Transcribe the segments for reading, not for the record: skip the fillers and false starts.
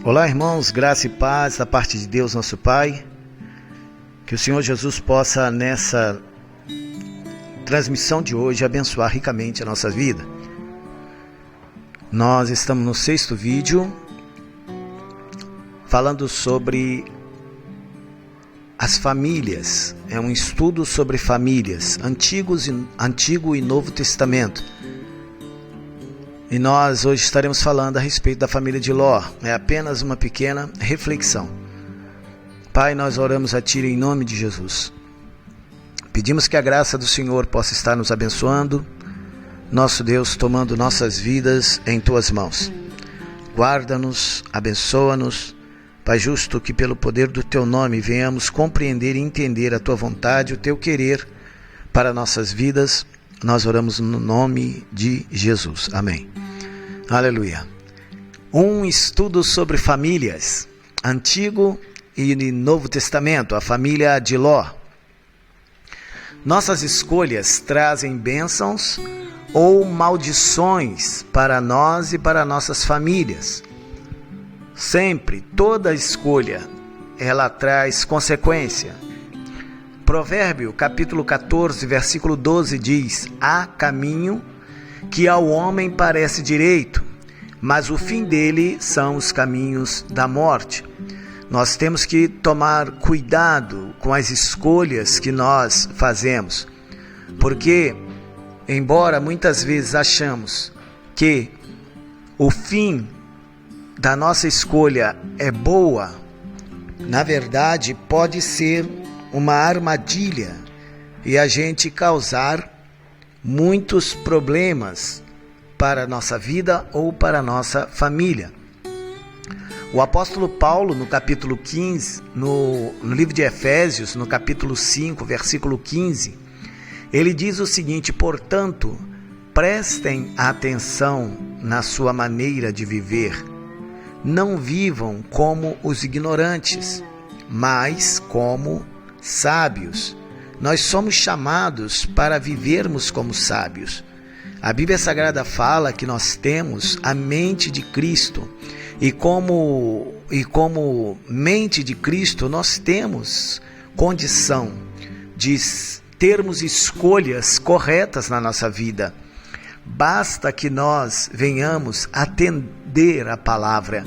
Olá, irmãos, graça e paz da parte de Deus, nosso Pai. Que o Senhor Jesus possa, nessa transmissão de hoje, abençoar ricamente a nossa vida. Nós estamos no 6º vídeo, falando sobre as famílias. É um estudo sobre famílias, Antigo e Novo Testamento. E nós hoje estaremos falando a respeito da família de Ló. É apenas uma pequena reflexão. Pai, nós oramos a Ti em nome de Jesus. Pedimos que a graça do Senhor possa estar nos abençoando. Nosso Deus, tomando nossas vidas em Tuas mãos. Guarda-nos, abençoa-nos. Pai justo, que pelo poder do Teu nome venhamos compreender e entender a Tua vontade, o Teu querer para nossas vidas. Nós oramos no nome de Jesus. Amém. Aleluia. Um estudo sobre famílias, Antigo e Novo Testamento, a família de Ló. Nossas escolhas trazem bênçãos ou maldições para nós e para nossas famílias. Sempre, toda escolha, ela traz consequência. Provérbio, capítulo 14, versículo 12 diz: há caminho que ao homem parece direito, mas o fim dele são os caminhos da morte. Nós temos que tomar cuidado com as escolhas que nós fazemos, porque, embora muitas vezes achamos que o fim da nossa escolha é boa, na verdade pode ser uma armadilha e a gente causar muitos problemas para a nossa vida ou para a nossa família. O apóstolo Paulo, no capítulo 15, no livro de Efésios, no capítulo 5, versículo 15, ele diz o seguinte: portanto, prestem atenção na sua maneira de viver. Não vivam como os ignorantes, mas como sábios. Nós somos chamados para vivermos como sábios. A Bíblia Sagrada fala que nós temos a mente de Cristo e como mente de Cristo nós temos condição de termos escolhas corretas na nossa vida. Basta que nós venhamos atender a palavra,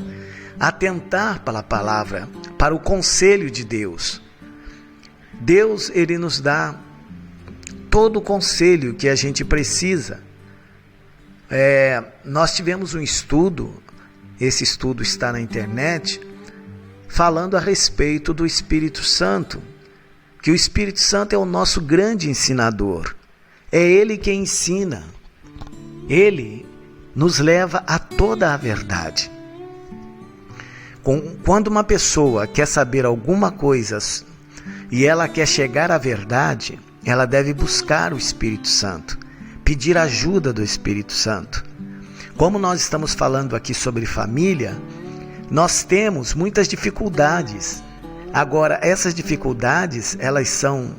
atentar para a palavra, para o conselho de Deus. Deus, Ele nos dá todo o conselho que a gente precisa. Nós tivemos um estudo, esse estudo está na internet, falando a respeito do Espírito Santo, que o Espírito Santo é o nosso grande ensinador. É Ele quem ensina. Ele nos leva a toda a verdade. Quando uma pessoa quer saber alguma coisa e ela quer chegar à verdade, ela deve buscar o Espírito Santo, pedir ajuda do Espírito Santo. Como nós estamos falando aqui sobre família, nós temos muitas dificuldades. Agora, essas dificuldades, elas são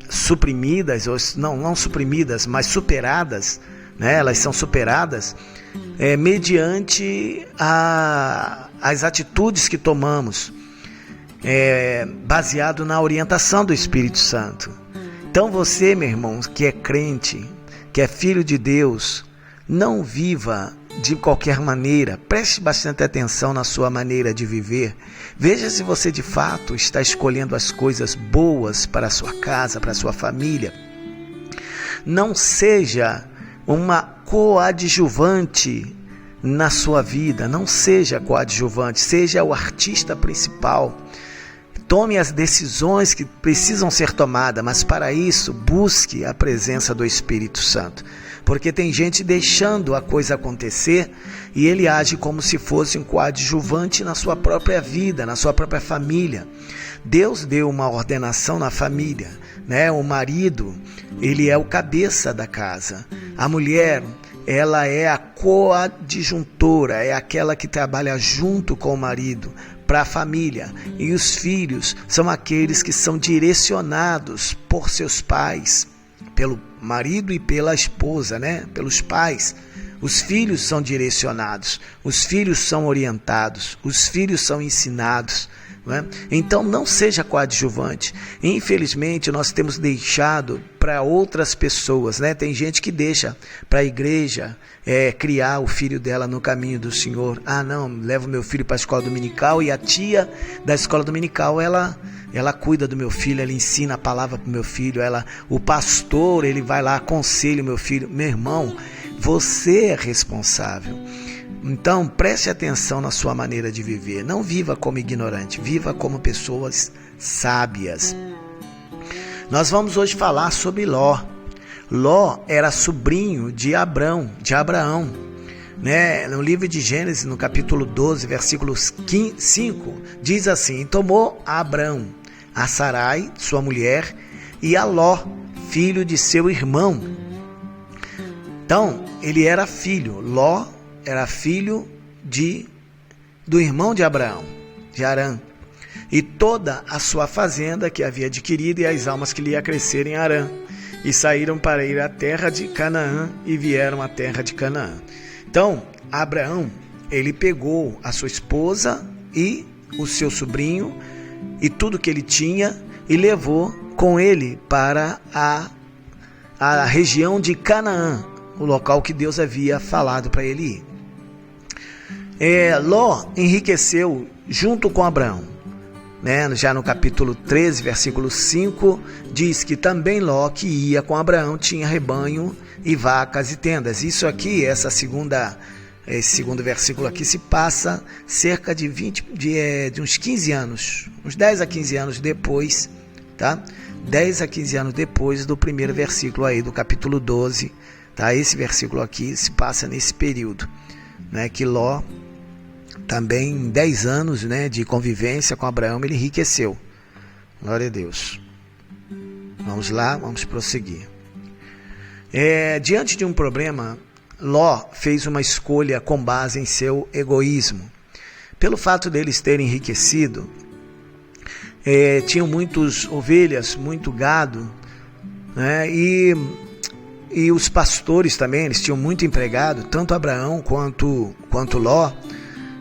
suprimidas, ou não suprimidas, mas superadas, né? Elas são superadas mediante as atitudes que tomamos, baseado na orientação do Espírito Santo. Então você, meu irmão, que é crente, que é filho de Deus, não viva de qualquer maneira. Preste bastante atenção na sua maneira de viver. Veja se você de fato está escolhendo as coisas boas para a sua casa, para a sua família. Não seja uma coadjuvante na sua vida. Não seja coadjuvante, seja o artista principal. Tome as decisões que precisam ser tomadas, mas para isso busque a presença do Espírito Santo. Porque tem gente deixando a coisa acontecer e ele age como se fosse um coadjuvante na sua própria vida, na sua própria família. Deus deu uma ordenação na família, né? O marido, ele é o cabeça da casa. A mulher, ela é a coadjuntora, é aquela que trabalha junto com o marido para a família. E os filhos são aqueles que são direcionados por seus pais, pelo marido e pela esposa, né? Pelos pais. Os filhos são direcionados, os filhos são orientados, os filhos são ensinados. Não é? Então não seja coadjuvante. Infelizmente nós temos deixado para outras pessoas, né? Tem gente que deixa para a igreja criar o filho dela no caminho do Senhor. Não, levo meu filho para a escola dominical e a tia da escola dominical ela cuida do meu filho, ela ensina a palavra para o meu filho, o pastor ele vai lá, aconselha o meu filho. Meu irmão, você é responsável. Então, preste atenção na sua maneira de viver. Não viva como ignorante, viva como pessoas sábias. Nós vamos hoje falar sobre Ló. Ló era sobrinho de Abraão, né? No livro de Gênesis, no capítulo 12, versículo 5, diz assim: tomou Abraão a Sarai, sua mulher, e a Ló, filho de seu irmão. Então, ele era filho. Ló era filho do irmão de Abraão, de Harã, e toda a sua fazenda que havia adquirido e as almas que lhe ia crescer em Harã, e saíram para ir à terra de Canaã e vieram à terra de Canaã. Então, Abraão, ele pegou a sua esposa e o seu sobrinho e tudo que ele tinha e levou com ele para a região de Canaã, o local que Deus havia falado para ele ir. Ló enriqueceu junto com Abraão, né? Já no capítulo 13, versículo 5, diz que também Ló, que ia com Abraão, tinha rebanho e vacas e tendas. Isso aqui, esse segundo versículo aqui, se passa cerca de uns 15 anos, uns 10 a 15 anos depois, tá? 10 a 15 anos depois do primeiro versículo aí, do capítulo 12, tá? Esse versículo aqui se passa nesse período, né? Que Ló, também em 10 anos, né, de convivência com Abraão, ele enriqueceu. Glória a Deus. Vamos lá, vamos prosseguir. Diante de um problema, Ló fez uma escolha com base em seu egoísmo. Pelo fato deles terem enriquecido, tinham muitas ovelhas, muito gado, né, e os pastores também, eles tinham muito empregado, tanto Abraão quanto Ló.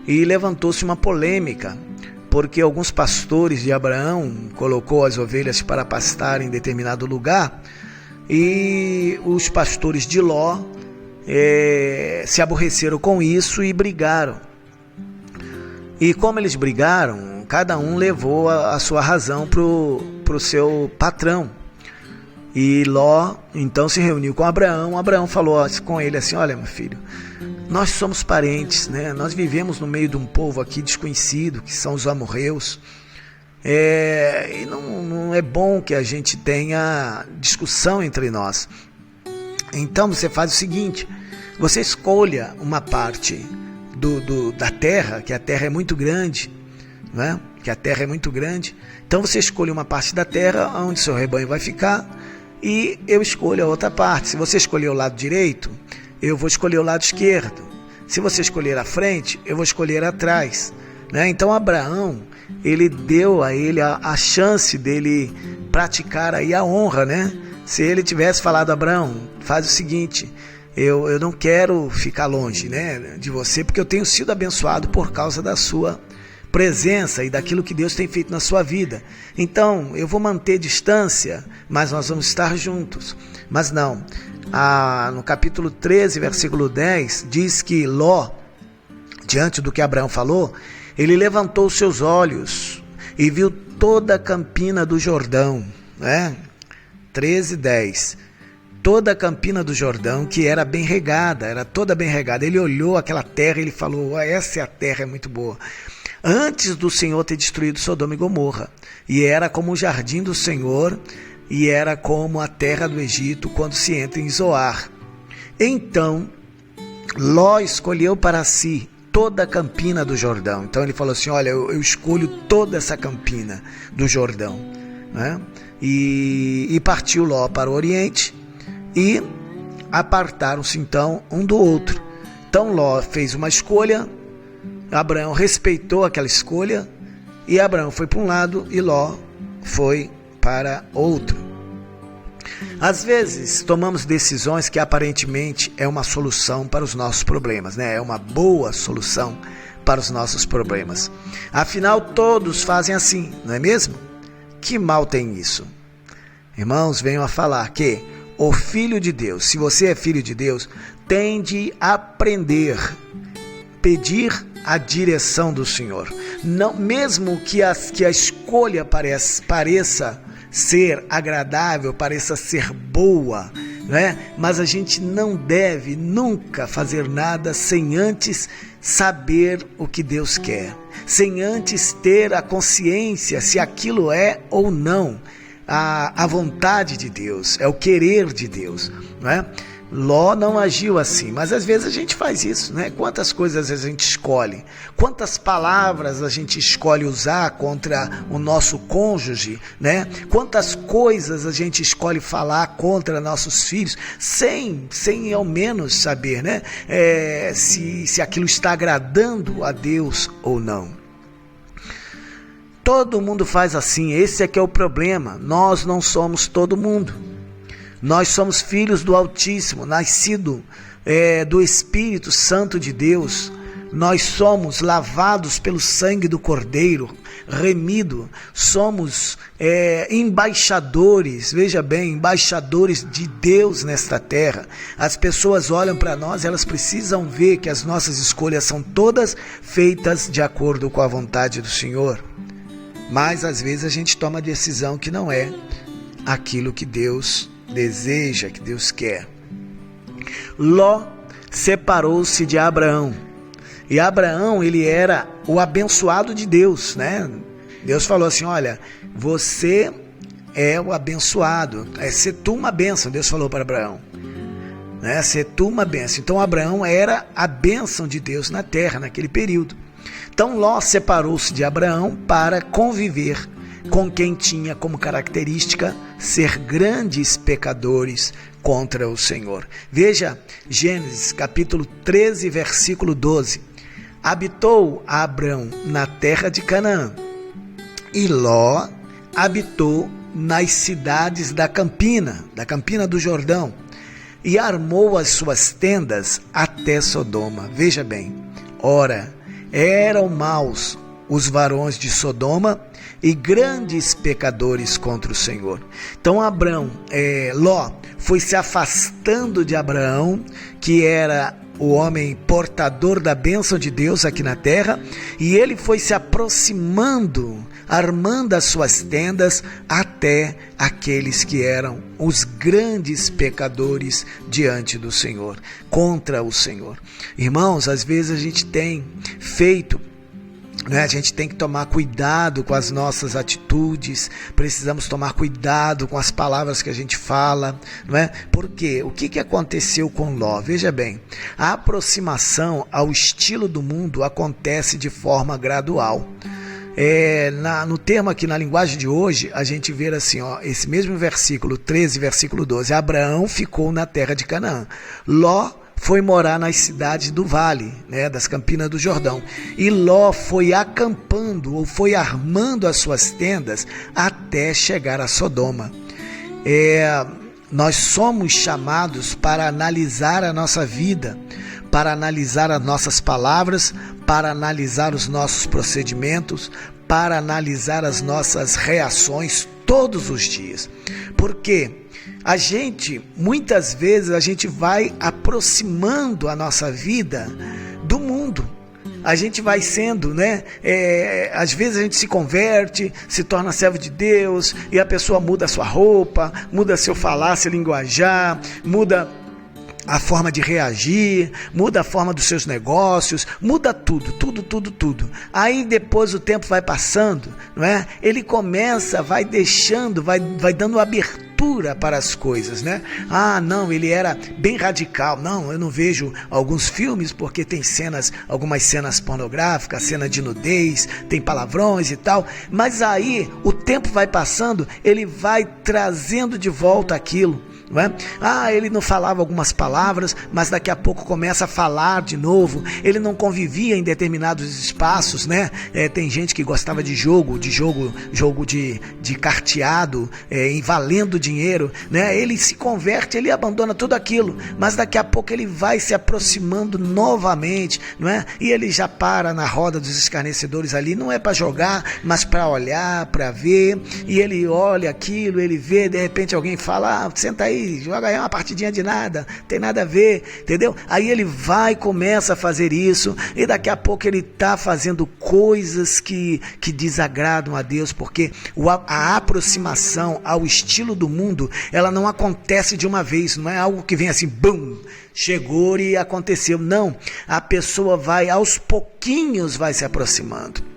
E levantou-se uma polêmica, porque alguns pastores de Abraão colocou as ovelhas para pastar em determinado lugar, e os pastores de Ló se aborreceram com isso e brigaram. E como eles brigaram, cada um levou a sua razão para o seu patrão. E Ló então se reuniu com Abraão. Abraão falou com ele assim: olha, meu filho, nós somos parentes, né? Nós vivemos no meio de um povo aqui desconhecido, que são os amorreus, e não é bom que a gente tenha discussão entre nós. Então você faz o seguinte: você escolha uma parte da terra, que a terra é muito grande, né? Que a terra é muito grande. Então você escolhe uma parte da terra onde seu rebanho vai ficar, e eu escolho a outra parte. Se você escolher o lado direito, eu vou escolher o lado esquerdo. Se você escolher a frente, eu vou escolher atrás, né? Então Abraão, ele deu a ele a chance dele praticar aí a honra, né? Se ele tivesse falado: Abraão, faz o seguinte, eu não quero ficar longe, né, de você, porque eu tenho sido abençoado por causa da sua presença e daquilo que Deus tem feito na sua vida. Então, eu vou manter distância, mas nós vamos estar juntos. Mas não. No capítulo 13, versículo 10, diz que Ló, diante do que Abraão falou, ele levantou os seus olhos e viu toda a campina do Jordão, né? 13, 10. Toda a campina do Jordão, que era bem regada, era toda bem regada. Ele olhou aquela terra e ele falou: essa é a terra, é muito boa. Antes do Senhor ter destruído Sodoma e Gomorra, e era como o jardim do Senhor, e era como a terra do Egito quando se entra em Zoar. Então Ló escolheu para si toda a campina do Jordão. Então ele falou assim: olha, eu escolho toda essa campina do Jordão, né? E partiu Ló para o Oriente, e apartaram-se então um do outro. Então Ló fez uma escolha, Abraão respeitou aquela escolha, e Abraão foi para um lado e Ló foi para outro. Às vezes tomamos decisões que aparentemente é uma solução para os nossos problemas, né? É uma boa solução para os nossos problemas. Afinal, todos fazem assim, não é mesmo? Que mal tem isso? Irmãos, venham a falar que o Filho de Deus, se você é filho de Deus, tem de aprender, pedir a direção do Senhor. Não, mesmo que a escolha pareça ser agradável, pareça ser boa, né? Mas a gente não deve nunca fazer nada sem antes saber o que Deus quer, sem antes ter a consciência se aquilo é ou não a vontade de Deus, é o querer de Deus, não é? Ló não agiu assim, mas às vezes a gente faz isso, né? Quantas coisas a gente escolhe, quantas palavras a gente escolhe usar contra o nosso cônjuge, né? Quantas coisas a gente escolhe falar contra nossos filhos, sem ao menos saber, né? Se aquilo está agradando a Deus ou não. Todo mundo faz assim, esse é que é o problema. Nós não somos todo mundo. Nós somos filhos do Altíssimo, nascido do Espírito Santo de Deus. Nós somos lavados pelo sangue do Cordeiro, remido. Somos embaixadores, veja bem, embaixadores de Deus nesta terra. As pessoas olham para nós, elas precisam ver que as nossas escolhas são todas feitas de acordo com a vontade do Senhor. Mas às vezes a gente toma decisão que não é aquilo que Deus deseja, que Deus quer. Ló separou-se de Abraão. E Abraão, ele era o abençoado de Deus, né? Deus falou assim, olha, você é o abençoado, ser tu uma bênção, Deus falou para Abraão, né? Ser tu uma bênção. Então Abraão era a bênção de Deus na terra, naquele período. Então Ló separou-se de Abraão para conviver com quem tinha como característica ser grandes pecadores contra o Senhor. Veja, Gênesis capítulo 13, versículo 12. Habitou Abrão na terra de Canaã, e Ló habitou nas cidades da campina do Jordão, e armou as suas tendas até Sodoma. Veja bem, ora, eram maus os varões de Sodoma e grandes pecadores contra o Senhor. Então Ló foi se afastando de Abraão, que era o homem portador da bênção de Deus aqui na terra, e ele foi se aproximando, armando as suas tendas até aqueles que eram os grandes pecadores diante do Senhor, contra o Senhor. Irmãos, às vezes a gente tem feito, a gente tem que tomar cuidado com as nossas atitudes, precisamos tomar cuidado com as palavras que a gente fala, não é? Porque o que aconteceu com Ló? Veja bem, a aproximação ao estilo do mundo acontece de forma gradual. No termo aqui, na linguagem de hoje, a gente vê assim, esse mesmo versículo 13, versículo 12, Abraão ficou na terra de Canaã, Ló foi morar nas cidades do vale, das Campinas do Jordão. E Ló foi acampando, ou foi armando as suas tendas até chegar a Sodoma. Nós somos chamados para analisar a nossa vida, para analisar as nossas palavras, para analisar os nossos procedimentos, para analisar as nossas reações todos os dias. Porque muitas vezes a gente vai aproximando a nossa vida do mundo. A gente vai sendo, às vezes a gente se converte, se torna servo de Deus, e a pessoa muda a sua roupa, muda seu falar, seu linguajar, muda a forma de reagir, muda a forma dos seus negócios, muda tudo. Aí depois o tempo vai passando, ele começa, vai deixando, vai dando abertura para as coisas, não, ele era bem radical, não, eu não vejo alguns filmes porque tem algumas cenas pornográficas, cena de nudez, tem palavrões e tal, mas aí o tempo vai passando, ele vai trazendo de volta aquilo, não é? Ele não falava algumas palavras, mas daqui a pouco começa a falar de novo. Ele não convivia em determinados espaços, né? Tem gente que gostava de jogo de carteado, valendo dinheiro, né? Ele se converte, ele abandona tudo aquilo, mas daqui a pouco ele vai se aproximando novamente, não é? E ele já para na roda dos escarnecedores ali, não é para jogar, mas para olhar, para ver, e ele olha aquilo, ele vê, de repente alguém fala, senta aí, joga aí uma partidinha de nada, tem nada a ver, entendeu? Aí ele vai, começa a fazer isso, e daqui a pouco ele está fazendo coisas que desagradam a Deus, porque a aproximação ao estilo do mundo, ela não acontece de uma vez, não é algo que vem assim, bum, chegou e aconteceu, não, a pessoa vai, aos pouquinhos vai se aproximando.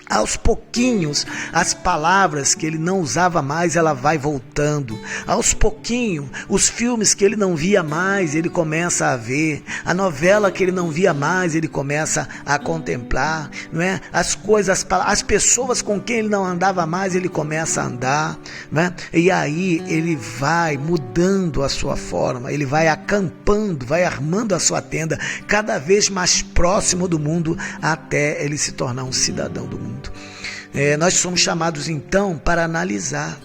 Aos pouquinhos, as palavras que ele não usava mais, ela vai voltando. Aos pouquinhos, os filmes que ele não via mais, ele começa a ver. A novela que ele não via mais, ele começa a contemplar, não é? As coisas, as pessoas com quem ele não andava mais, ele começa a andar, não é? E aí ele vai mudando a sua forma, ele vai acampando, vai armando a sua tenda, cada vez mais próximo do mundo, até ele se tornar um cidadão do mundo. Nós somos chamados então para analisar,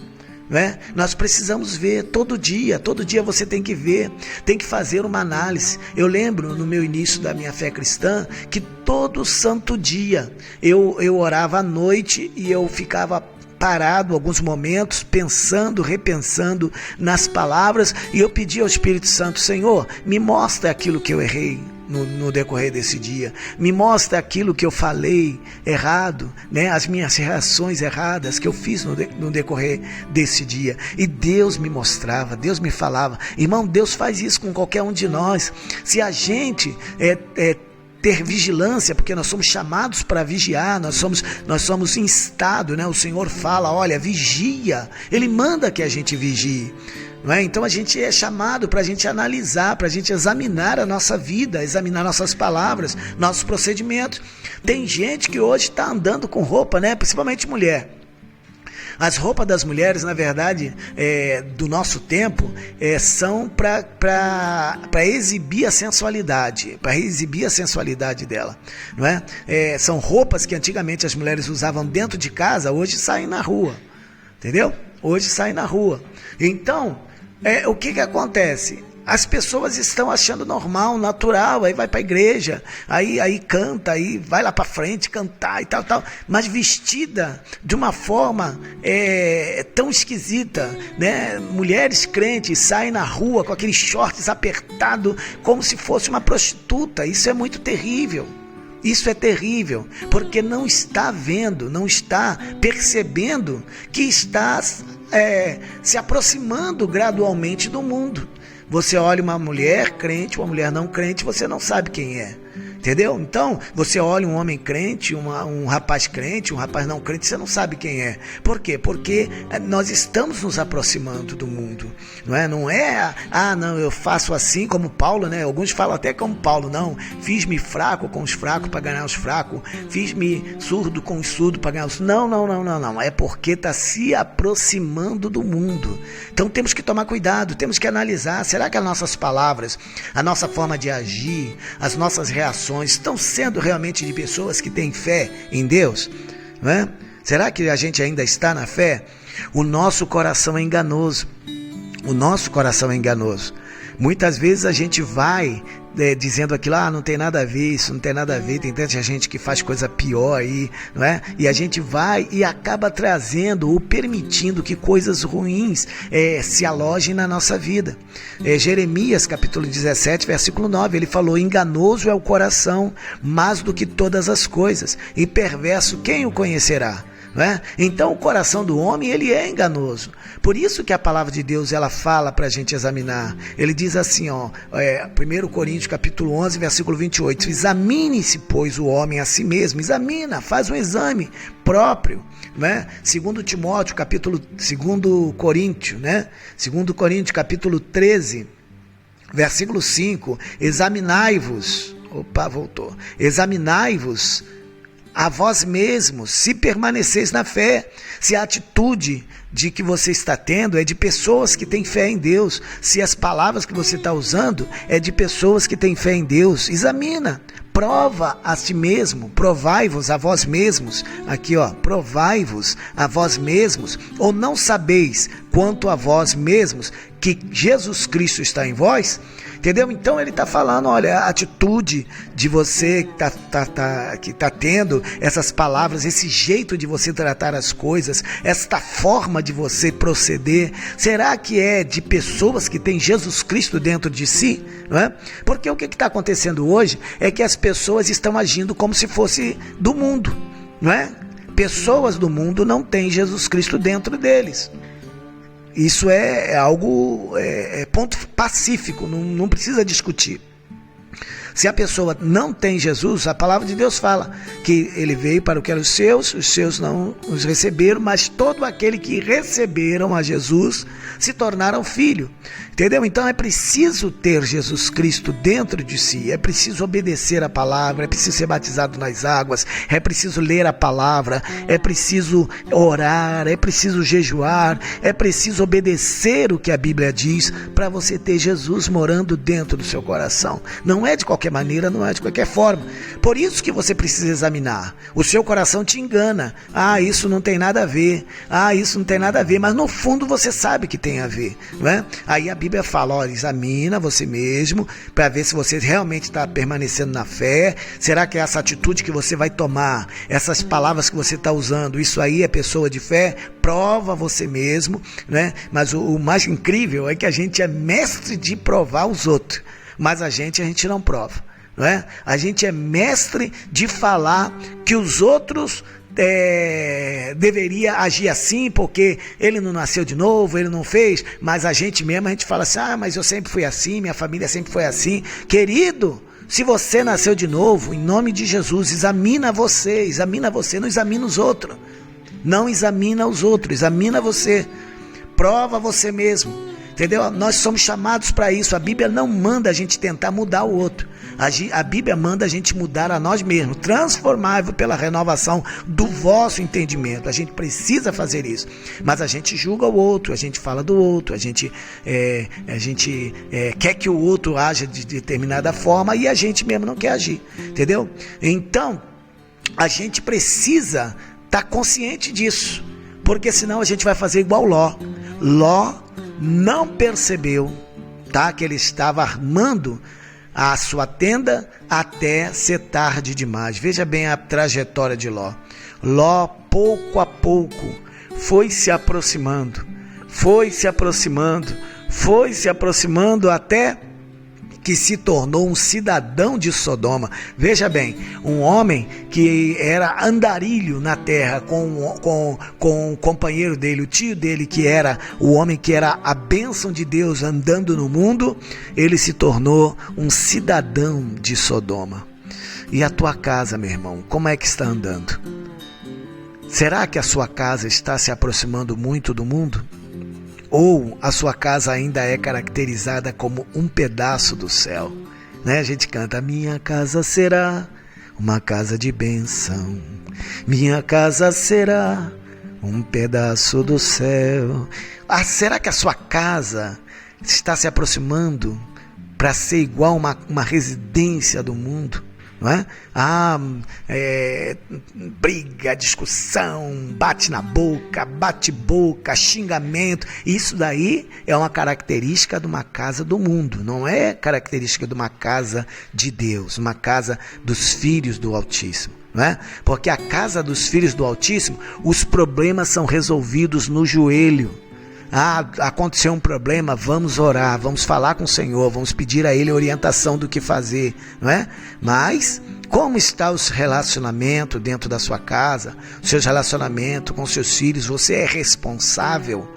né? Nós precisamos ver todo dia você tem que ver, tem que fazer uma análise. Eu lembro no meu início da minha fé cristã que todo santo dia eu orava à noite e eu ficava parado alguns momentos, pensando, repensando nas palavras, e eu pedi ao Espírito Santo, Senhor, me mostra aquilo que eu errei no decorrer desse dia, me mostra aquilo que eu falei errado, né? As minhas reações erradas que eu fiz no decorrer desse dia, e Deus me mostrava, Deus me falava. Irmão, Deus faz isso com qualquer um de nós, se a gente ter vigilância, porque nós somos chamados para vigiar, nós somos instados, né? O Senhor fala, olha, vigia, Ele manda que a gente vigie, não é? Então a gente é chamado para a gente analisar, para a gente examinar a nossa vida, examinar nossas palavras, nossos procedimentos. Tem gente que hoje está andando com roupa, né? Principalmente mulher. As roupas das mulheres, na verdade, do nosso tempo, são para exibir a sensualidade, dela, não é? São roupas que antigamente as mulheres usavam dentro de casa, hoje saem na rua, entendeu? Hoje saem na rua. Então, o que acontece? As pessoas estão achando normal, natural, aí vai para a igreja, aí canta, aí vai lá para frente cantar e tal, mas vestida de uma forma tão esquisita, né? Mulheres crentes saem na rua com aqueles shorts apertados, como se fosse uma prostituta. Isso é muito terrível. Isso é terrível, porque não está vendo, não está percebendo que está se aproximando gradualmente do mundo. Você olha uma mulher crente, uma mulher não crente, você não sabe quem é. Entendeu? Então, você olha um homem crente, um rapaz crente, um rapaz não crente, você não sabe quem é. Por quê? Porque nós estamos nos aproximando do mundo. Não é, não, eu faço assim como Paulo, né? Alguns falam até como Paulo, não. Fiz-me fraco com os fracos para ganhar os fracos. Fiz-me surdo com os surdos para ganhar os... Não. É porque está se aproximando do mundo. Então, temos que tomar cuidado, temos que analisar. Será que as nossas palavras, a nossa forma de agir, as nossas reações estão sendo realmente de pessoas que têm fé em Deus? Não é? Será que a gente ainda está na fé? O nosso coração é enganoso. Muitas vezes a gente vai dizendo aquilo, não tem nada a ver, isso não tem nada a ver, tem tanta gente que faz coisa pior aí, não é? E a gente vai e acaba trazendo ou permitindo que coisas ruins se alojem na nossa vida. Jeremias capítulo 17, versículo 9, ele falou, enganoso é o coração mais do que todas as coisas, e perverso quem o conhecerá? Não é? Então o coração do homem, ele é enganoso. Por isso que a palavra de Deus, ela fala para a gente examinar. Ele diz assim, 1 Coríntios capítulo 11, versículo 28, examine-se, pois, o homem a si mesmo, examina, faz um exame próprio, né? 2 Timóteo capítulo 2 Coríntios, né? 2 Coríntios capítulo 13, versículo 5, examinai-vos a vós mesmos, se permaneceis na fé, se a atitude de que você está tendo é de pessoas que têm fé em Deus, se as palavras que você está usando é de pessoas que têm fé em Deus, examina, prova a si mesmo, provai-vos a vós mesmos, aqui ó, provai-vos a vós mesmos, ou não sabeis quanto a vós mesmos que Jesus Cristo está em vós? Entendeu? Então ele está falando, olha, a atitude de você que está tendo essas palavras, esse jeito de você tratar as coisas, esta forma de você proceder, será que é de pessoas que têm Jesus Cristo dentro de si? Não é? Porque o que está acontecendo hoje é que as pessoas estão agindo como se fosse do mundo, não é? Pessoas do mundo não têm Jesus Cristo dentro deles. Isso é algo, ponto pacífico, não precisa discutir. Se a pessoa não tem Jesus, a palavra de Deus fala que ele veio para o que eram os seus não os receberam, mas todo aquele que receberam a Jesus se tornaram filho. Entendeu? Então é preciso ter Jesus Cristo dentro de si, é preciso obedecer a palavra, é preciso ser batizado nas águas, é preciso ler a palavra, é preciso orar, é preciso jejuar, é preciso obedecer o que a Bíblia diz para você ter Jesus morando dentro do seu coração. Não é de qualquer maneira, não é de qualquer forma. Por isso que você precisa examinar. O seu coração te engana. Ah, isso não tem nada a ver. Ah, isso não tem nada a ver. Mas no fundo você sabe que tem a ver, não é? Aí a Bíblia fala, olha, examina você mesmo para ver se você realmente está permanecendo na fé. Será que essa atitude que você vai tomar, essas palavras que você está usando, isso aí é pessoa de fé? Prova você mesmo, né? Mas o mais incrível é que a gente é mestre de provar os outros, mas a gente não prova, não é? A gente é mestre de falar que os outros deveria agir assim porque ele não nasceu de novo, ele não fez, mas a gente fala assim, mas eu sempre fui assim, minha família sempre foi assim. Querido, se você nasceu de novo, em nome de Jesus, examina você, não examina os outros, não examina os outros, examina você, prova você mesmo. Entendeu? Nós somos chamados para isso. A Bíblia não manda a gente tentar mudar o outro. A Bíblia manda a gente mudar a nós mesmos, transformável pela renovação do vosso entendimento. A gente precisa fazer isso. Mas a gente julga o outro, a gente fala do outro, a gente quer que o outro haja de determinada forma e a gente mesmo não quer agir. Entendeu? Então, a gente precisa estar consciente disso, porque senão a gente vai fazer igual Ló. Ló não percebeu, tá, que ele estava armando a sua tenda até ser tarde demais. Veja bem a trajetória de Ló. Ló, pouco a pouco, foi se aproximando até que se tornou um cidadão de Sodoma. Veja bem, um homem que era andarilho na terra com o companheiro dele, o tio dele, que era o homem que era a bênção de Deus andando no mundo, ele se tornou um cidadão de Sodoma. E a tua casa, meu irmão, como é que está andando? Será que a sua casa está se aproximando muito do mundo? Ou a sua casa ainda é caracterizada como um pedaço do céu, né? A gente canta, minha casa será uma casa de bênção, minha casa será um pedaço do céu. Será que a sua casa está se aproximando para ser igual uma residência do mundo? Não é? Briga, discussão, bate-boca, xingamento. Isso daí é uma característica de uma casa do mundo, não é característica de uma casa de Deus, uma casa dos filhos do Altíssimo. Não é? Porque a casa dos filhos do Altíssimo, os problemas são resolvidos no joelho. Aconteceu um problema, vamos orar, vamos falar com o Senhor, vamos pedir a Ele orientação do que fazer, não é? Mas como está o relacionamento dentro da sua casa, o seu relacionamento com seus filhos? Você é responsável?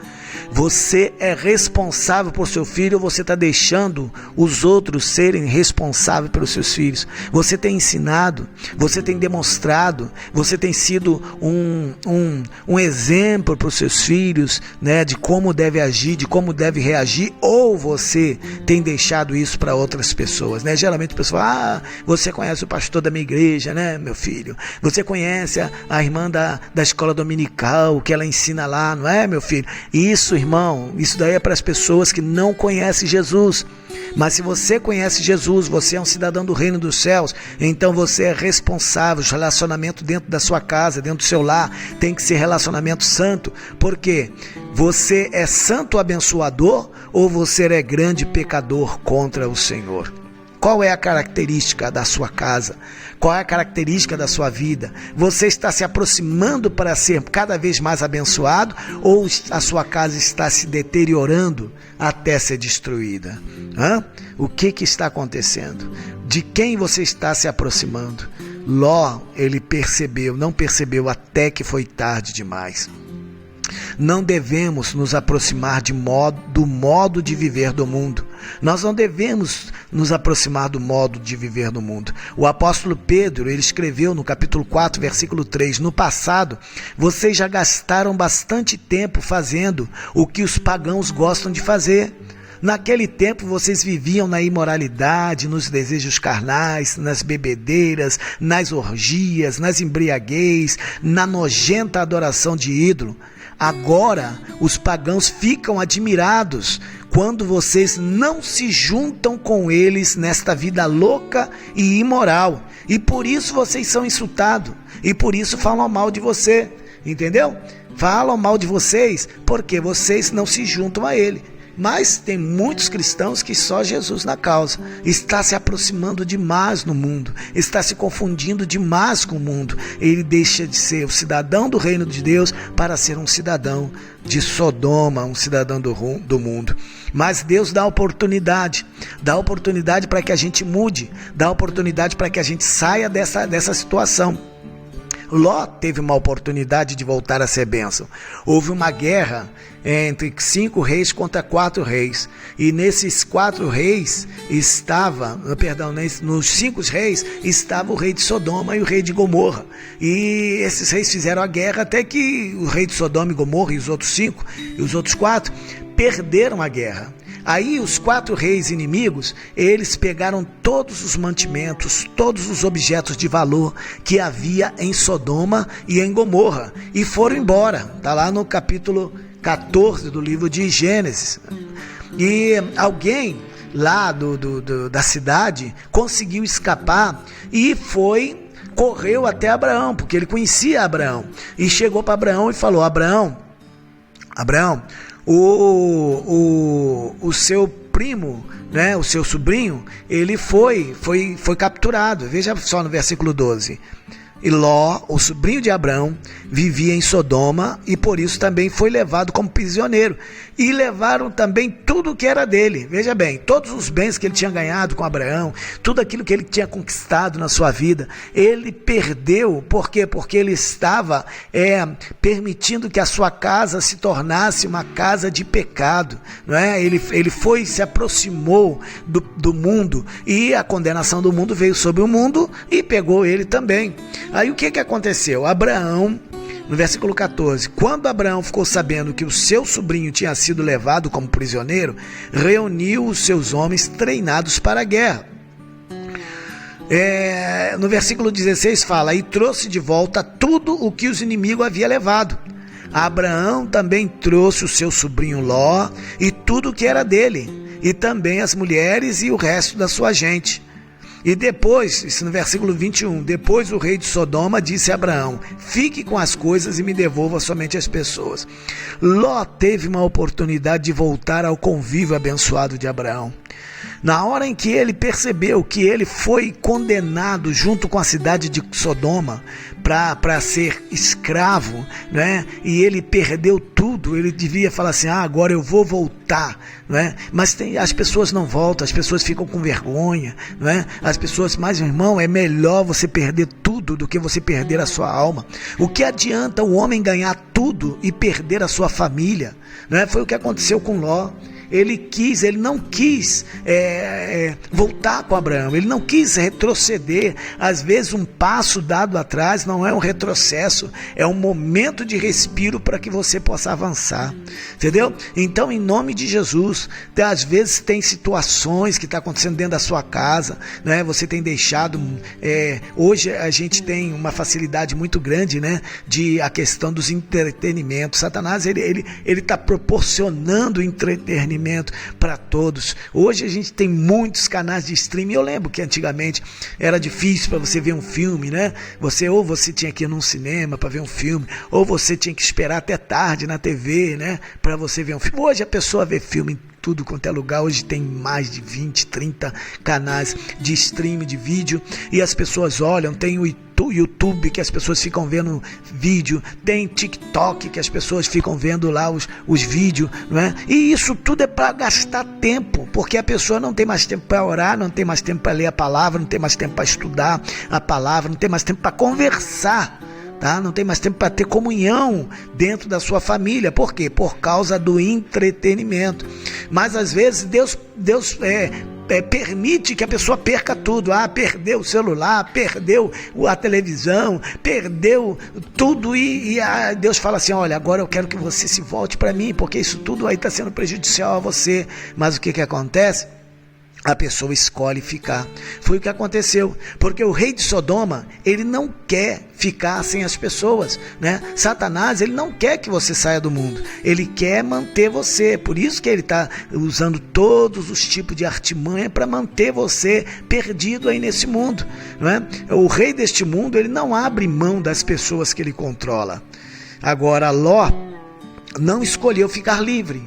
Você é responsável por seu filho ou você está deixando os outros serem responsáveis pelos seus filhos? Você tem ensinado, você tem demonstrado, você tem sido um exemplo para os seus filhos, né, de como deve agir, de como deve reagir, ou você tem deixado isso para outras pessoas, né? Geralmente a pessoa, você conhece o pastor da minha igreja, né, meu filho? Você conhece a irmã da escola dominical, que ela ensina lá, não é, meu filho? Isso, irmão, isso daí é para as pessoas que não conhecem Jesus. Mas se você conhece Jesus, você é um cidadão do reino dos céus, então você é responsável. O relacionamento dentro da sua casa, dentro do seu lar, tem que ser relacionamento santo. Por quê? Você é santo abençoador ou você é grande pecador contra o Senhor? Qual é a característica da sua casa? Qual é a característica da sua vida? Você está se aproximando para ser cada vez mais abençoado ou a sua casa está se deteriorando até ser destruída? O que está acontecendo? De quem você está se aproximando? Ló, ele não percebeu até que foi tarde demais. Não devemos nos aproximar do modo de viver do mundo. Nós não devemos nos aproximar do modo de viver do mundo. O apóstolo Pedro, ele escreveu no capítulo 4, versículo 3, no passado, vocês já gastaram bastante tempo fazendo o que os pagãos gostam de fazer. Naquele tempo vocês viviam na imoralidade, nos desejos carnais, nas bebedeiras, nas orgias, nas embriaguez, na nojenta adoração de ídolo. Agora os pagãos ficam admirados quando vocês não se juntam com eles nesta vida louca e imoral. E por isso vocês são insultados. E por isso falam mal de você. Entendeu? Falam mal de vocês porque vocês não se juntam a ele. Mas tem muitos cristãos que só Jesus na causa. Está se aproximando demais no mundo. Está se confundindo demais com o mundo. Ele deixa de ser o cidadão do reino de Deus para ser um cidadão de Sodoma, um cidadão do mundo. Mas Deus dá oportunidade para que a gente mude, dá oportunidade para que a gente saia dessa situação. Ló teve uma oportunidade de voltar a ser bênção. Houve uma guerra entre 5 reis contra 4 reis. E nesses 4 reis nos 5 reis estava o rei de Sodoma e o rei de Gomorra. E esses reis fizeram a guerra até que o rei de Sodoma e Gomorra e os outros 5 e os outros 4 perderam a guerra. Aí os 4 reis inimigos, eles pegaram todos os mantimentos, todos os objetos de valor que havia em Sodoma e em Gomorra e foram embora. Está lá no capítulo 14 do livro de Gênesis. E alguém lá da cidade conseguiu escapar e correu até Abraão, porque ele conhecia Abraão. E chegou para Abraão e falou: Abraão, o seu primo, né, o seu sobrinho, ele foi capturado. Veja só no versículo 12. E Ló, o sobrinho de Abraão, vivia em Sodoma e por isso também foi levado como prisioneiro. E levaram também tudo que era dele. Veja bem, todos os bens que ele tinha ganhado com Abraão, tudo aquilo que ele tinha conquistado na sua vida, ele perdeu. Por quê? Porque ele estava permitindo que a sua casa se tornasse uma casa de pecado. Não é? Ele se aproximou do mundo e a condenação do mundo veio sobre o mundo e pegou ele também. Aí o que aconteceu? Abraão, no versículo 14, quando Abraão ficou sabendo que o seu sobrinho tinha sido levado como prisioneiro, reuniu os seus homens treinados para a guerra. No versículo 16 fala: e trouxe de volta tudo o que os inimigos haviam levado. Abraão também trouxe o seu sobrinho Ló e tudo o que era dele, e também as mulheres e o resto da sua gente. E depois, isso no versículo 21, depois o rei de Sodoma disse a Abraão: fique com as coisas e me devolva somente as pessoas. Ló teve uma oportunidade de voltar ao convívio abençoado de Abraão. Na hora em que ele percebeu que ele foi condenado junto com a cidade de Sodoma para ser escravo, né? E ele perdeu tudo, ele devia falar assim, agora eu vou voltar, né? Mas as pessoas não voltam, as pessoas ficam com vergonha, né? As pessoas, mas irmão, é melhor você perder tudo do que você perder a sua alma. O que adianta o homem ganhar tudo e perder a sua família, né? Foi o que aconteceu com Ló. Ele não quis voltar com Abraão, ele não quis retroceder. Às vezes um passo dado atrás não é um retrocesso, é um momento de respiro para que você possa avançar, entendeu? Então, em nome de Jesus, às vezes tem situações que estão acontecendo dentro da sua casa, né? Você tem deixado, hoje a gente tem uma facilidade muito grande, né? De a questão dos entretenimentos. Satanás, ele está proporcionando entretenimento para todos. Hoje a gente tem muitos canais de streaming. Eu lembro que antigamente era difícil para você ver um filme, né? Ou você tinha que ir num cinema para ver um filme, ou você tinha que esperar até tarde na TV, né? Para você ver um filme. Hoje a pessoa vê filme em tudo quanto é lugar. Hoje tem mais de 20, 30 canais de streaming de vídeo e as pessoas olham. Tem o YouTube que as pessoas ficam vendo vídeo, tem TikTok que as pessoas ficam vendo lá os vídeos, não é? E isso tudo é para gastar tempo, porque a pessoa não tem mais tempo para orar, não tem mais tempo para ler a palavra, não tem mais tempo para estudar a palavra, não tem mais tempo para conversar, tá? Não tem mais tempo para ter comunhão dentro da sua família. Por quê? Por causa do entretenimento. Mas às vezes Deus permite que a pessoa perca tudo. Perdeu o celular, perdeu a televisão, perdeu tudo e Deus fala assim, olha, agora eu quero que você se volte para mim, porque isso tudo aí está sendo prejudicial a você. Mas o que acontece? A pessoa escolhe ficar. Foi o que aconteceu, porque o rei de Sodoma, ele não quer ficar sem as pessoas, né? Satanás, ele não quer que você saia do mundo, ele quer manter você. Por isso que ele está usando todos os tipos de artimanha para manter você perdido aí nesse mundo, não é? O rei deste mundo, ele não abre mão das pessoas que ele controla. Agora, Ló não escolheu ficar livre,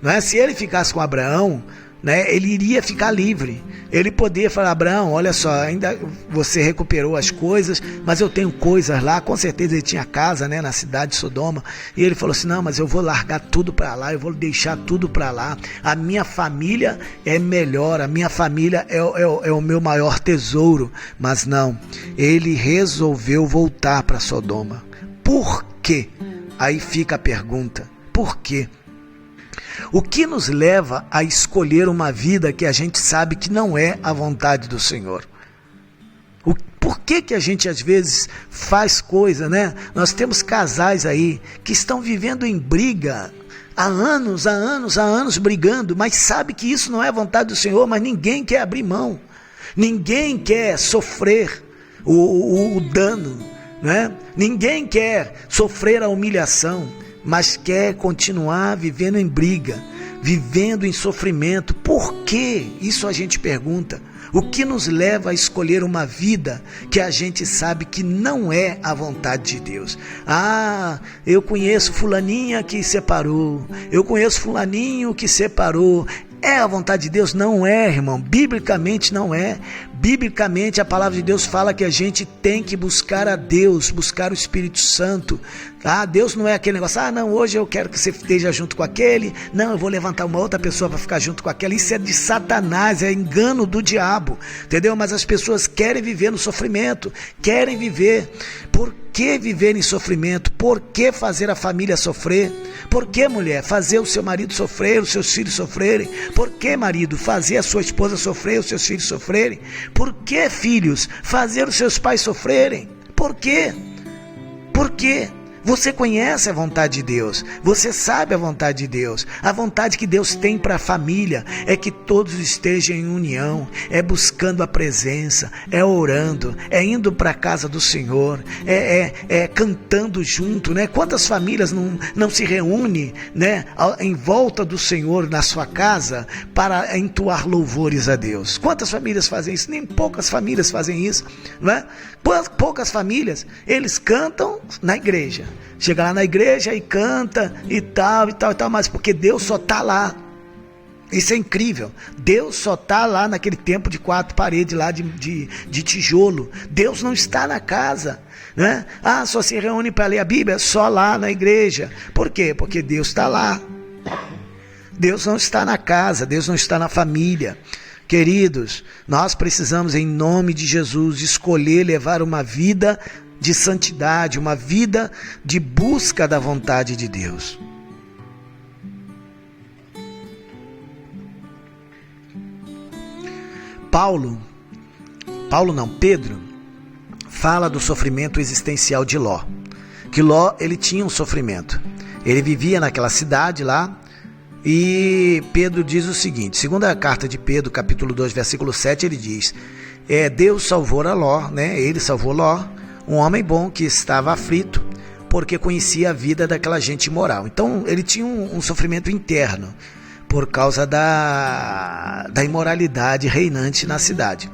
não é? Se ele ficasse com Abraão, né, ele iria ficar livre. Ele poderia falar, Abraão, olha só, ainda você recuperou as coisas, mas eu tenho coisas lá. Com certeza ele tinha casa, né, na cidade de Sodoma, e ele falou assim, não, mas eu vou largar tudo para lá, eu vou deixar tudo para lá, a minha família é melhor, a minha família é o meu maior tesouro. Mas não, ele resolveu voltar para Sodoma. Por quê? Aí fica a pergunta, por quê? O que nos leva a escolher uma vida que a gente sabe que não é a vontade do Senhor? Por que a gente às vezes faz coisa, né? Nós temos casais aí que estão vivendo em briga há anos brigando, mas sabe que isso não é a vontade do Senhor, mas ninguém quer abrir mão, ninguém quer sofrer o dano, né? Ninguém quer sofrer a humilhação, mas quer continuar vivendo em briga, vivendo em sofrimento. Por quê? Isso a gente pergunta. O que nos leva a escolher uma vida que a gente sabe que não é a vontade de Deus? Eu conheço fulaninha que separou, eu conheço fulaninho que separou. É a vontade de Deus? Não é, irmão. Biblicamente não é. Biblicamente a palavra de Deus fala que a gente tem que buscar a Deus, buscar o Espírito Santo. Deus não é aquele negócio, não, hoje eu quero que você esteja junto com aquele, não, eu vou levantar uma outra pessoa para ficar junto com aquela. Isso é de Satanás, é engano do diabo, entendeu? Mas as pessoas querem viver no sofrimento, querem viver. Por que viver em sofrimento? Por que fazer a família sofrer? Por que, mulher, fazer o seu marido sofrer, os seus filhos sofrerem? Por que, marido, fazer a sua esposa sofrer, os seus filhos sofrerem? Por que, filhos, fazer os seus pais sofrerem? Por quê? Por quê? Você conhece a vontade de Deus, você sabe a vontade de Deus. A vontade que Deus tem para a família é que todos estejam em união, é buscando a presença, é orando, é indo para a casa do Senhor, é cantando junto, né? Quantas famílias não se reúnem, né, em volta do Senhor na sua casa para entoar louvores a Deus? Quantas famílias fazem isso? Nem poucas famílias fazem isso, não é? Poucas famílias, eles cantam na igreja. Chega lá na igreja e canta e tal, mas porque Deus só está lá. Isso é incrível. Deus só está lá naquele templo de 4 paredes lá de tijolo. Deus não está na casa, né? Só se reúne para ler a Bíblia só lá na igreja. Por quê? Porque Deus está lá. Deus não está na casa, Deus não está na família. Queridos, nós precisamos, em nome de Jesus, escolher levar uma vida de santidade, uma vida de busca da vontade de Deus. Pedro fala do sofrimento existencial de Ló. Que Ló, ele tinha um sofrimento. Ele vivia naquela cidade lá, e Pedro diz o seguinte, segunda carta de Pedro, capítulo 2, versículo 7, ele diz, Deus salvou a Ló, né? Ele salvou Ló, um homem bom que estava aflito, porque conhecia a vida daquela gente imoral. Então, ele tinha um sofrimento interno, por causa da imoralidade reinante na cidade.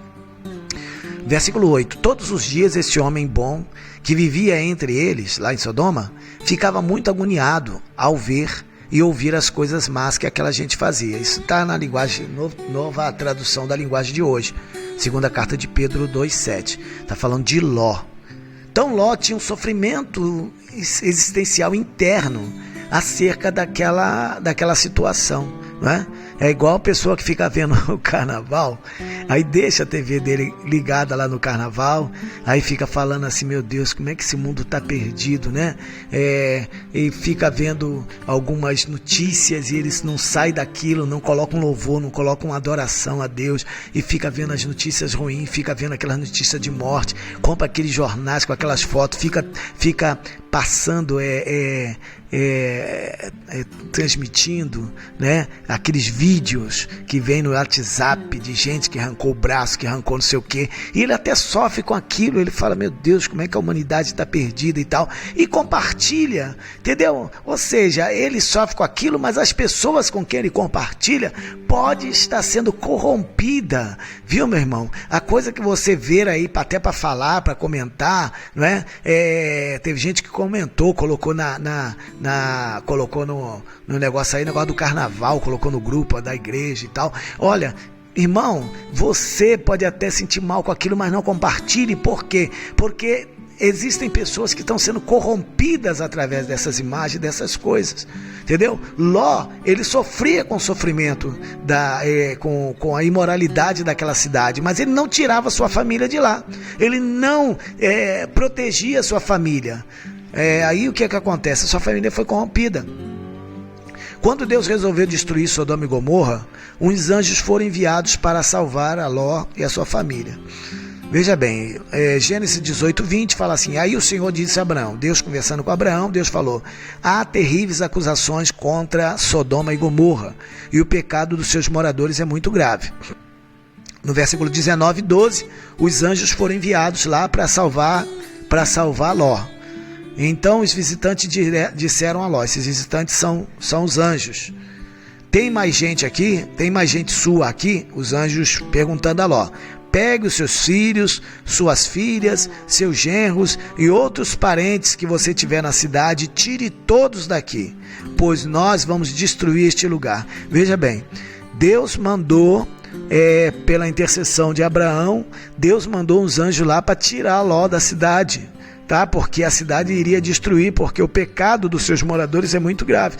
Versículo 8, todos os dias esse homem bom, que vivia entre eles, lá em Sodoma, ficava muito agoniado ao ver e ouvir as coisas más que aquela gente fazia. Isso está na linguagem, nova tradução da linguagem de hoje, segunda carta de Pedro 2,7, está falando de Ló. Então Ló tinha um sofrimento existencial interno acerca daquela situação, não é? É igual a pessoa que fica vendo o carnaval, aí deixa a TV dele ligada lá no carnaval, aí fica falando assim, meu Deus, como é que esse mundo está perdido, né? E fica vendo algumas notícias e eles não saem daquilo, não colocam louvor, não colocam adoração a Deus, e fica vendo as notícias ruins, fica vendo aquelas notícias de morte, compra aqueles jornais com aquelas fotos, fica passando, transmitindo, né, aqueles vídeos que vem no WhatsApp de gente que arrancou o braço, que arrancou não sei o que, e ele até sofre com aquilo, ele fala, meu Deus, como é que a humanidade está perdida e tal, e compartilha, entendeu? Ou seja, ele sofre com aquilo, mas as pessoas com quem ele compartilha pode estar sendo corrompida, viu, meu irmão? A coisa que você vê aí, até para falar, para comentar, não é? Teve gente que comentou, colocou colocou no negócio aí, negócio do carnaval, colocou no grupo da igreja e tal. Olha, irmão, você pode até sentir mal com aquilo, mas não compartilhe. Por quê? Porque existem pessoas que estão sendo corrompidas através dessas imagens, dessas coisas, entendeu? Ló, ele sofria com o sofrimento, com a imoralidade daquela cidade, mas ele não tirava sua família de lá, ele não protegia sua família. Aí o que acontece? Sua família foi corrompida. Quando Deus resolveu destruir Sodoma e Gomorra, uns anjos foram enviados para salvar a Ló e a sua família. Veja bem, Gênesis 18:20 fala assim, aí o Senhor disse a Abraão, Deus conversando com Abraão, Deus falou, há terríveis acusações contra Sodoma e Gomorra, e o pecado dos seus moradores é muito grave. No versículo 19:12, os anjos foram enviados lá para salvar Ló. Então os visitantes disseram a Ló, esses visitantes são os anjos. Tem mais gente aqui? Tem mais gente sua aqui? Os anjos perguntando a Ló. Pegue os seus filhos, suas filhas, seus genros e outros parentes que você tiver na cidade, tire todos daqui, pois nós vamos destruir este lugar. Veja bem, Deus mandou, pela intercessão de Abraão, Deus mandou uns anjos lá para tirar Ló da cidade, tá? Porque a cidade iria destruir, porque o pecado dos seus moradores é muito grave.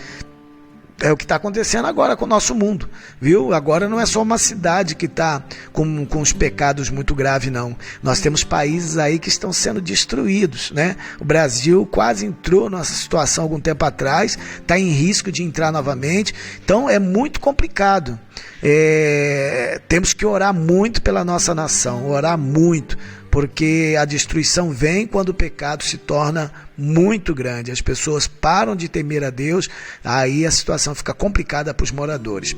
É o que está acontecendo agora com o nosso mundo, viu? Agora não é só uma cidade que está com os pecados muito graves, não. Nós temos países aí que estão sendo destruídos, né? O Brasil quase entrou nessa situação algum tempo atrás, está em risco de entrar novamente, então é muito complicado. Temos que orar muito pela nossa nação, orar muito, porque a destruição vem quando o pecado se torna muito grande, as pessoas param de temer a Deus, aí a situação fica complicada para os moradores.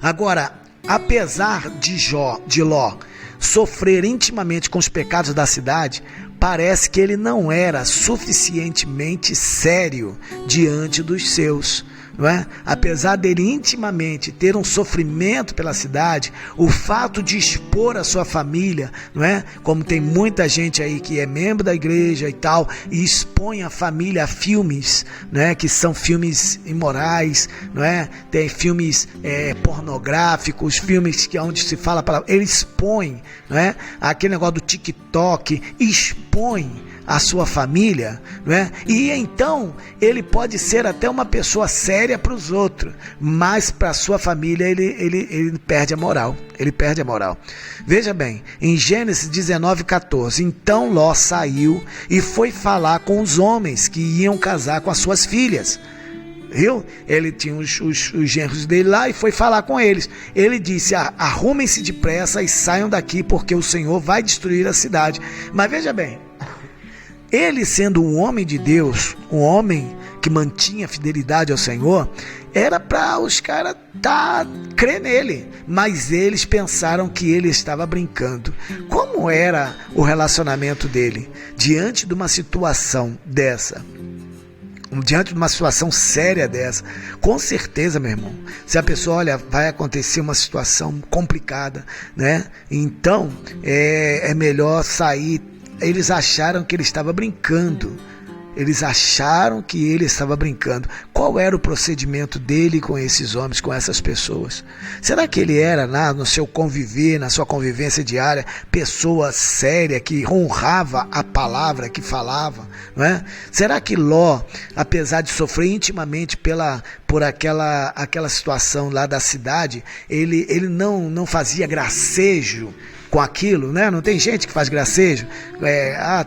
Agora, apesar de Ló sofrer intimamente com os pecados da cidade, parece que ele não era suficientemente sério diante dos seus. não é? Apesar dele intimamente ter um sofrimento pela cidade, o fato de expor a sua família, não é? Como tem muita gente aí que é membro da igreja e tal, e expõe a família a filmes, né? Que são filmes imorais, não é? Tem filmes pornográficos, filmes que onde se fala a palavra, ele expõe, não é? Aquele negócio do TikTok, expõe a sua família, não é? E então ele pode ser até uma pessoa séria para os outros, mas para a sua família ele perde a moral. Ele perde a moral. Veja bem, em Gênesis 19:14, então Ló saiu e foi falar com os homens que iam casar com as suas filhas. Viu? Ele tinha os genros dele lá e foi falar com eles. Ele disse: arrumem-se depressa e saiam daqui, porque o Senhor vai destruir a cidade. Mas veja bem, ele sendo um homem de Deus, um homem que mantinha fidelidade ao Senhor, era para os caras crer nele, mas eles pensaram que ele estava brincando. Como era o relacionamento dele diante de uma situação dessa? Diante de uma situação séria dessa, com certeza, meu irmão, se a pessoa, olha, vai acontecer uma situação complicada, né? Então é melhor sair. Eles acharam que ele estava brincando. Eles acharam que ele estava brincando. Qual era o procedimento dele com esses homens, com essas pessoas? Será que ele era, no seu conviver, na sua convivência diária, pessoa séria, que honrava a palavra que falava? Não é? Será que Ló, apesar de sofrer intimamente por aquela situação lá da cidade, ele não fazia gracejo com aquilo, né? Não tem gente que faz gracejo?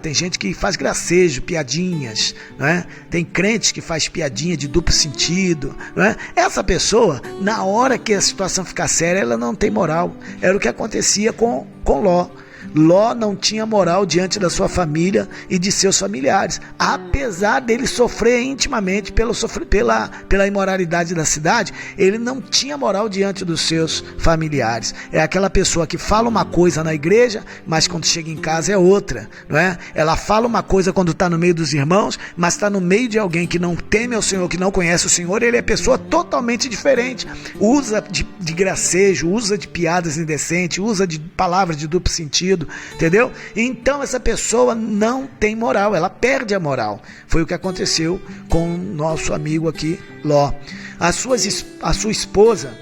Tem gente que faz gracejo, piadinhas, né? Tem crentes que faz piadinha de duplo sentido, né? Essa pessoa, na hora que a situação ficar séria, ela não tem moral. Era o que acontecia com Ló. Ló não tinha moral diante da sua família e de seus familiares, apesar dele sofrer intimamente pela imoralidade da cidade. Ele não tinha moral diante dos seus familiares. É aquela pessoa que fala uma coisa na igreja, mas quando chega em casa é outra, não é? Ela fala uma coisa quando está no meio dos irmãos, mas está no meio de alguém que não teme ao Senhor, que não conhece o Senhor. Ele é pessoa totalmente diferente, usa de gracejo, usa de piadas indecentes, usa de palavras de duplo sentido, entendeu? Então essa pessoa não tem moral, ela perde a moral. Foi o que aconteceu com o nosso amigo aqui, Ló. A sua esposa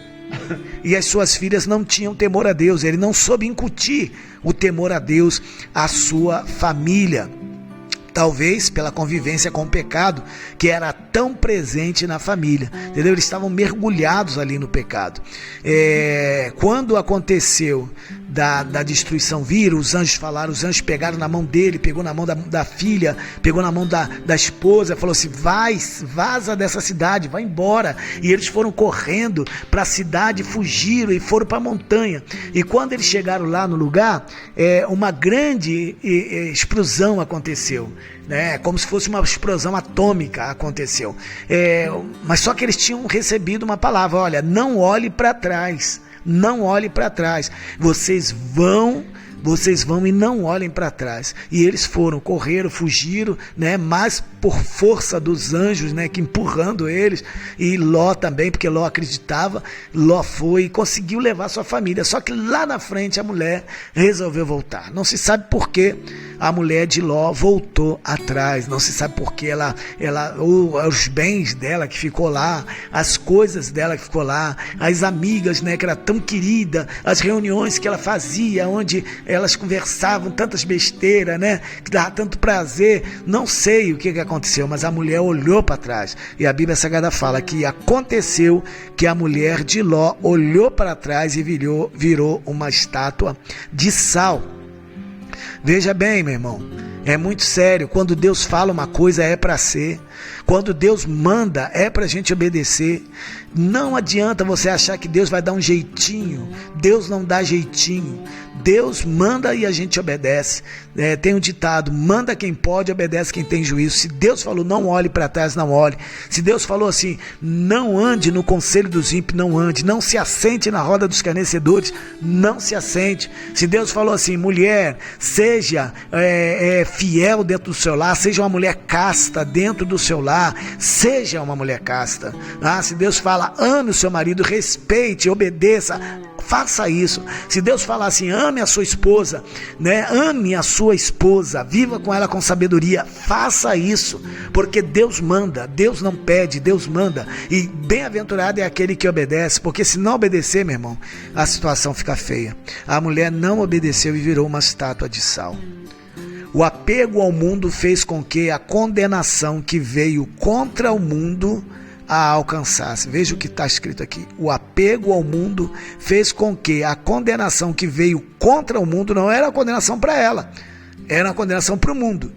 e as suas filhas não tinham temor a Deus. Ele não soube incutir o temor a Deus à sua família. Talvez pela convivência com o pecado, que era tão presente na família, entendeu? Eles estavam mergulhados ali no pecado. Quando aconteceu da destruição vir, os anjos falaram, os anjos pegaram na mão dele, pegou na mão da filha, pegou na mão da esposa, falou assim: vaza dessa cidade, vai embora. E eles foram correndo para a cidade, fugiram e foram para a montanha. E quando eles chegaram lá no lugar, uma grande explosão aconteceu, né? Como se fosse uma explosão atômica aconteceu. Mas só que eles tinham recebido uma palavra: olha, não olhe para trás. Não olhe para trás, vocês vão e não olhem para trás. E eles correram, fugiram, né? Mas por força dos anjos, né? Que empurrando eles, e Ló também, porque Ló acreditava, Ló foi e conseguiu levar sua família. Só que lá na frente a mulher resolveu voltar. Não se sabe por que a mulher de Ló voltou atrás, não se sabe por que os bens dela que ficou lá, as coisas dela que ficou lá, as amigas, né, que era tão querida, as reuniões que ela fazia, onde elas conversavam tantas besteiras, né, que dava tanto prazer. Não sei o que aconteceu, mas a mulher olhou para trás, e a Bíblia Sagrada fala que aconteceu que a mulher de Ló olhou para trás e virou uma estátua de sal. Veja bem, meu irmão, é muito sério. Quando Deus fala uma coisa, é para ser. Quando Deus manda, é para a gente obedecer. Não adianta você achar que Deus vai dar um jeitinho. Deus não dá jeitinho. Deus manda e a gente obedece. Tem um ditado: manda quem pode, obedece quem tem juízo. Se Deus falou não olhe para trás, não olhe. Se Deus falou assim, não ande no conselho dos ímpios, não ande. Não se assente na roda dos escarnecedores, não se assente. Se Deus falou assim, mulher, seja fiel dentro do seu lar, seja uma mulher casta dentro do seu lar, seja uma mulher casta. Se Deus fala, ame o seu marido, respeite, obedeça, faça isso. Se Deus falar assim, ame a sua esposa, ame a sua esposa, viva com ela com sabedoria, faça isso, porque Deus manda, Deus não pede, Deus manda. E bem-aventurado é aquele que obedece, porque se não obedecer, meu irmão, a situação fica feia. A mulher não obedeceu e virou uma estátua de sal. O apego ao mundo fez com que a condenação que veio contra o mundo a alcançasse. Veja o que está escrito aqui. O apego ao mundo fez com que a condenação que veio contra o mundo, não era a condenação para ela, era a condenação para o mundo,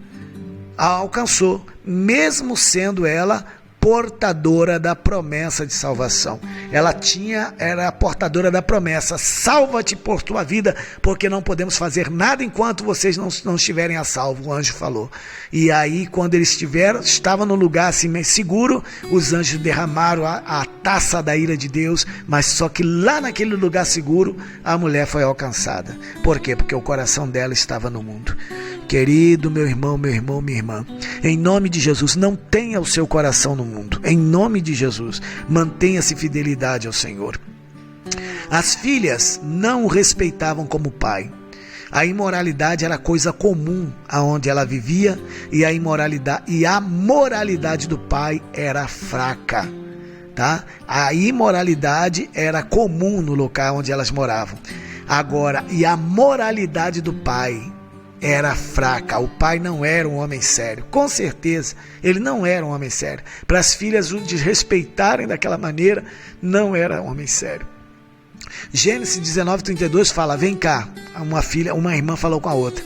a alcançou, mesmo sendo ela portadora da promessa de salvação. Ela era a portadora da promessa: salva-te por tua vida, porque não podemos fazer nada enquanto vocês não estiverem a salvo, o anjo falou. E aí, quando eles estavam no lugar assim seguro, os anjos derramaram a taça da ira de Deus, mas só que lá naquele lugar seguro, a mulher foi alcançada. Por quê? Porque o coração dela estava no mundo. Querido meu irmão, minha irmã, em nome de Jesus, não tenha o seu coração no mundo. Em nome de Jesus, mantenha-se fidelidade ao Senhor. As filhas não o respeitavam como pai. A imoralidade era coisa comum aonde ela vivia, e a moralidade do pai era fraca. Tá? A imoralidade era comum no local onde elas moravam. Agora, e a moralidade do pai era fraca. O pai não era um homem sério. Com certeza, ele não era um homem sério. Para as filhas o desrespeitarem daquela maneira, não era um homem sério. Gênesis 19:32 fala: vem cá, uma irmã falou com a outra,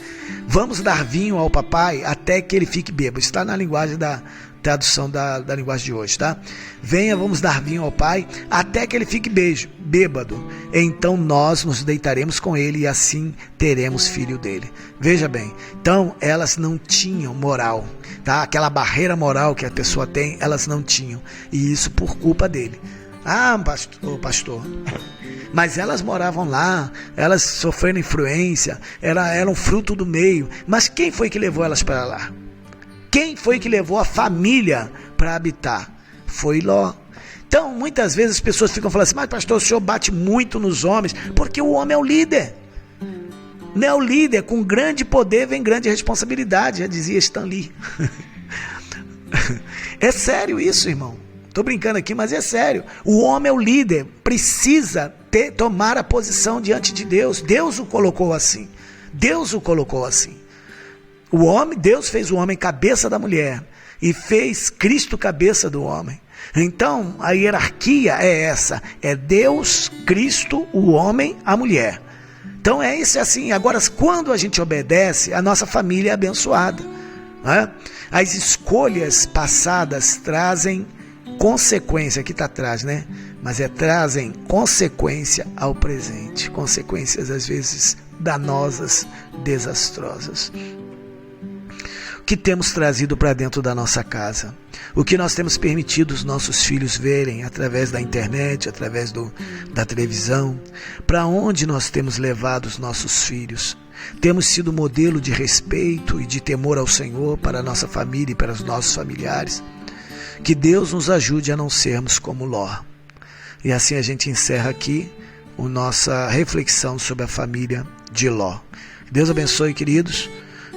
vamos dar vinho ao papai até que ele fique bêbado. Está na linguagem da tradução da linguagem de hoje, tá? Venha, vamos dar vinho ao pai até que ele fique bêbado. Então nós nos deitaremos com ele e assim teremos filho dele. Veja bem, então elas não tinham moral, tá? Aquela barreira moral que a pessoa tem, elas não tinham. E isso por culpa dele. Pastor, mas elas moravam lá, elas sofreram influência, eram fruto do meio. Mas quem foi que levou elas para lá? Quem foi que levou a família para habitar? Foi Ló. Então, muitas vezes as pessoas ficam falando assim, mas pastor, o senhor bate muito nos homens, porque o homem é o líder. Não é o líder, com grande poder vem grande responsabilidade, já dizia Stan Lee. É sério isso, irmão. Estou brincando aqui, mas é sério. O homem é o líder, precisa tomar a posição diante de Deus. Deus o colocou assim. Deus o colocou assim. Deus fez o homem cabeça da mulher e fez Cristo cabeça do homem. Então, a hierarquia é essa. É Deus, Cristo, o homem, a mulher. Então é isso assim. Agora, quando a gente obedece, a nossa família é abençoada. Né? As escolhas passadas trazem consequência, aqui está atrás, né? Mas trazem consequência ao presente. Consequências, às vezes, danosas, desastrosas. O que temos trazido para dentro da nossa casa? O que nós temos permitido os nossos filhos verem através da internet, através da televisão? Para onde nós temos levado os nossos filhos? Temos sido modelo de respeito e de temor ao Senhor para a nossa família e para os nossos familiares? Que Deus nos ajude a não sermos como Ló. E assim a gente encerra aqui a nossa reflexão sobre a família de Ló. Deus abençoe, queridos.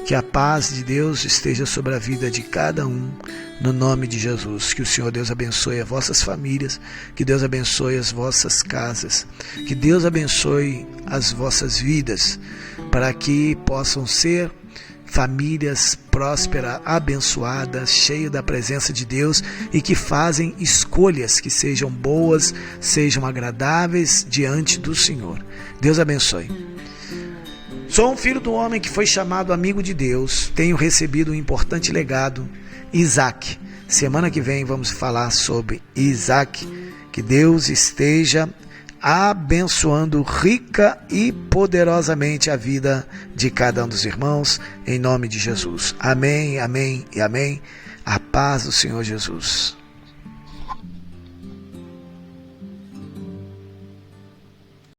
Que a paz de Deus esteja sobre a vida de cada um, no nome de Jesus. Que o Senhor Deus abençoe as vossas famílias, que Deus abençoe as vossas casas, que Deus abençoe as vossas vidas, para que possam ser famílias prósperas, abençoadas, cheias da presença de Deus e que fazem escolhas que sejam boas, sejam agradáveis diante do Senhor. Deus abençoe. Sou um filho do homem que foi chamado amigo de Deus. Tenho recebido um importante legado, Isaac. Semana que vem vamos falar sobre Isaac, Que Deus esteja abençoando rica e poderosamente a vida de cada um dos irmãos, em nome de Jesus. Amém, amém e amém. A paz do Senhor Jesus.